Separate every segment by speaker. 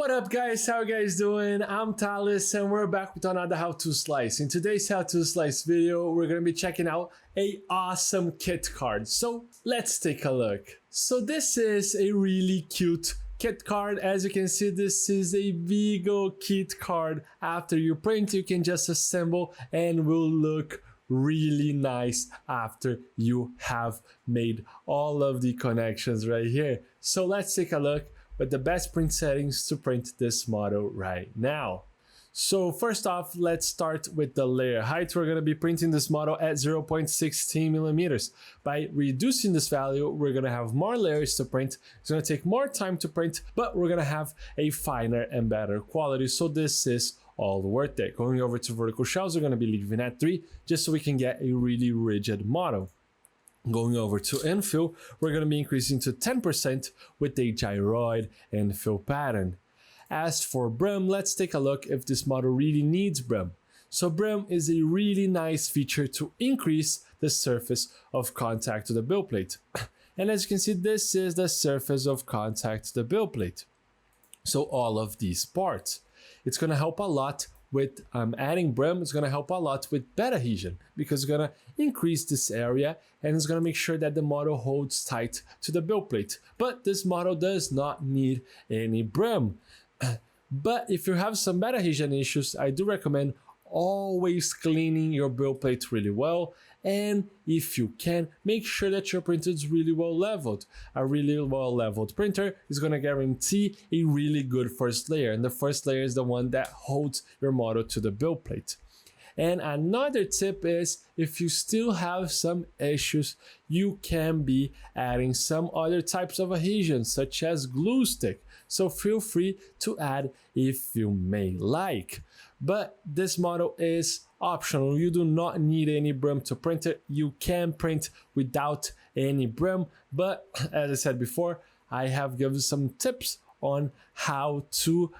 Speaker 1: What up guys, how you guys doing? I'm Talis and we're back with another how to slice. In today's how to slice video, we're gonna be checking out a awesome kit card. So let's take a look. So this is a really cute kit card. As you can see, this is a Beagle kit card. After you print, you can just assemble and will look really nice after you have made all of the connections right here. So let's take a look with the best print settings to print this model right now. So first off, let's start with the layer height. We're going to be printing this model at 0.16 millimeters. By reducing this value, we're going to have more layers to print. It's going to take more time to print, but we're going to have a finer and better quality. So this is all worth it. Going over to vertical shelves, we're going to be leaving at 3 just so we can get a really rigid model. Going over to infill, we're going to be increasing to 10% with a gyroid infill pattern. As for brim, let's take a look if this model really needs brim. So brim is a really nice feature to increase the surface of contact to the build plate. And as you can see, this is the surface of contact to the build plate. So all of these parts. It's going to help a lot with adding brim. It's going to help a lot with bed adhesion because it's going to increase this area and it's going to make sure that the model holds tight to the build plate. But this model does not need any brim. But if you have some bed adhesion issues, I do recommend always cleaning your build plate really well, and if you can, make sure that your printer is really well leveled. A really well leveled printer is going to guarantee a really good first layer, and the first layer is the one that holds your model to the build plate. And another tip is, if you still have some issues, you can be adding some other types of adhesion, such as glue stick. So feel free to add if you may like. But this model is optional. You do not need any brim to print it. You can print without any brim. But as I said before, I have given some tips on how to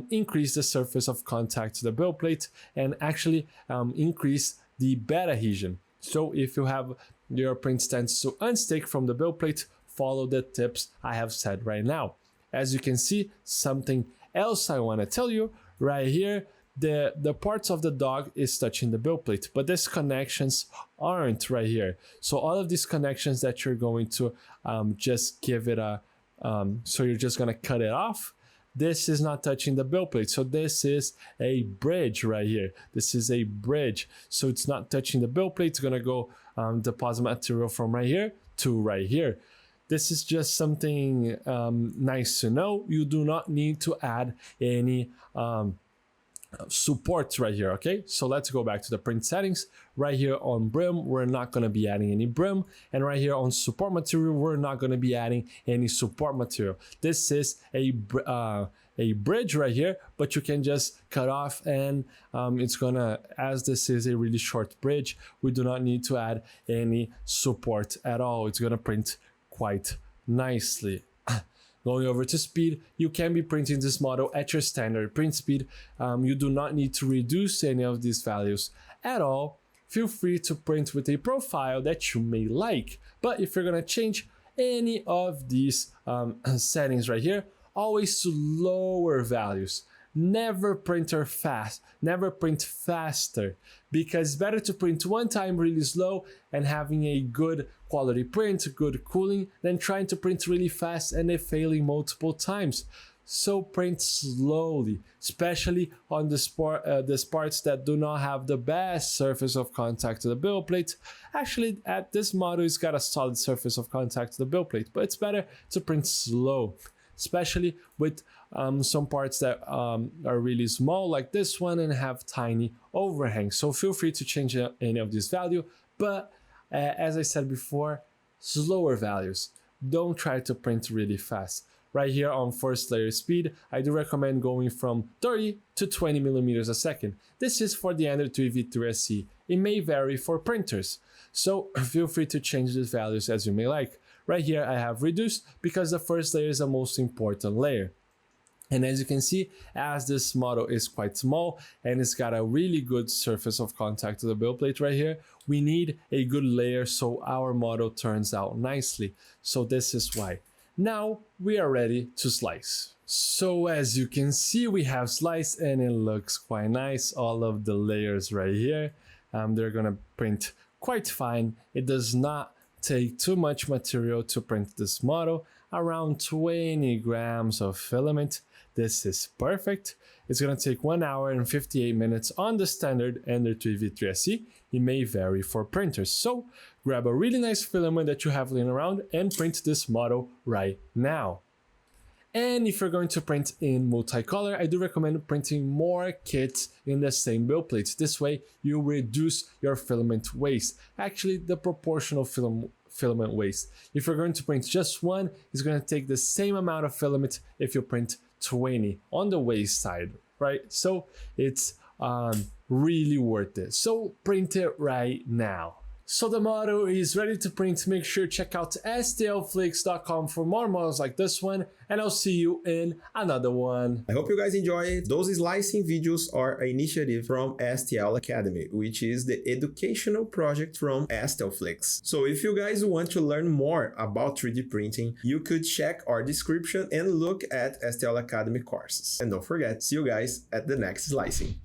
Speaker 1: increase the surface of contact to the build plate and actually increase the bed adhesion. So if you have your print stands to unstick from the build plate, follow the tips I have said right now. As you can see, something else I want to tell you right here, the parts of the dog is touching the build plate, but these connections aren't right here. So all of these connections that you're going to just give it a so you're just gonna cut it off. This is not touching the build plate. So this is a bridge right here. This is a bridge. So it's not touching the build plate. It's gonna go deposit material from right here to right here. This is just something nice to know. You do not need to add any supports right here. Okay, so let's go back to the print settings. Right here on brim, we're not going to be adding any brim, and right here on support material, we're not going to be adding any support material. This is a bridge right here, but you can just cut off, and it's gonna, as this is a really short bridge, we do not need to add any support at all. It's gonna print quite nicely. Going over to speed, you can be printing this model at your standard print speed. You do not need to reduce any of these values at all. Feel free to print with a profile that you may like. But if you're gonna change any of these settings right here, always to lower values. Never print faster, because it's better to print one time really slow and having a good quality print, good cooling, than trying to print really fast and it failing multiple times. So print slowly, especially on these parts that do not have the best surface of contact to the build plate. Actually, at this model, it's got a solid surface of contact to the build plate, but it's better to print slow, especially with some parts that are really small like this one and have tiny overhangs. So feel free to change any of this value, but as I said before, slower values. Don't try to print really fast. Right here on first layer speed, I do recommend going from 30 to 20 millimeters a second. This is for the Ender 2V3SC. It may vary for printers, so feel free to change these values as you may like. Right here I have reduced because the first layer is the most important layer. And as you can see, as this model is quite small and it's got a really good surface of contact to the build plate right here, we need a good layer so our model turns out nicely. So this is why. Now we are ready to slice. So as you can see, we have sliced and it looks quite nice. All of the layers right here, they're gonna print quite fine. It does not take too much material to print this model, around 20 grams of filament. This is perfect. It's gonna take 1 hour and 58 minutes on the standard Ender 3v3SE. It may vary for printers. So grab a really nice filament that you have laying around and print this model right now. And if you're going to print in multicolor, I do recommend printing more kits in the same build plate. This way you reduce your filament waste. Actually, the proportional filament waste. If you're going to print just one, it's going to take the same amount of filament if you print 20 on the waste side, right? So it's really worth it. So print it right now. So the model is ready to print. Make sure to check out stlflix.com for more models like this one, and I'll see you in another one.
Speaker 2: I hope you guys enjoy it. Those slicing videos are an initiative from STL Academy, which is the educational project from STL Flix. So if you guys want to learn more about 3D printing, you could check our description and look at STL Academy courses. And don't forget, see you guys at the next slicing.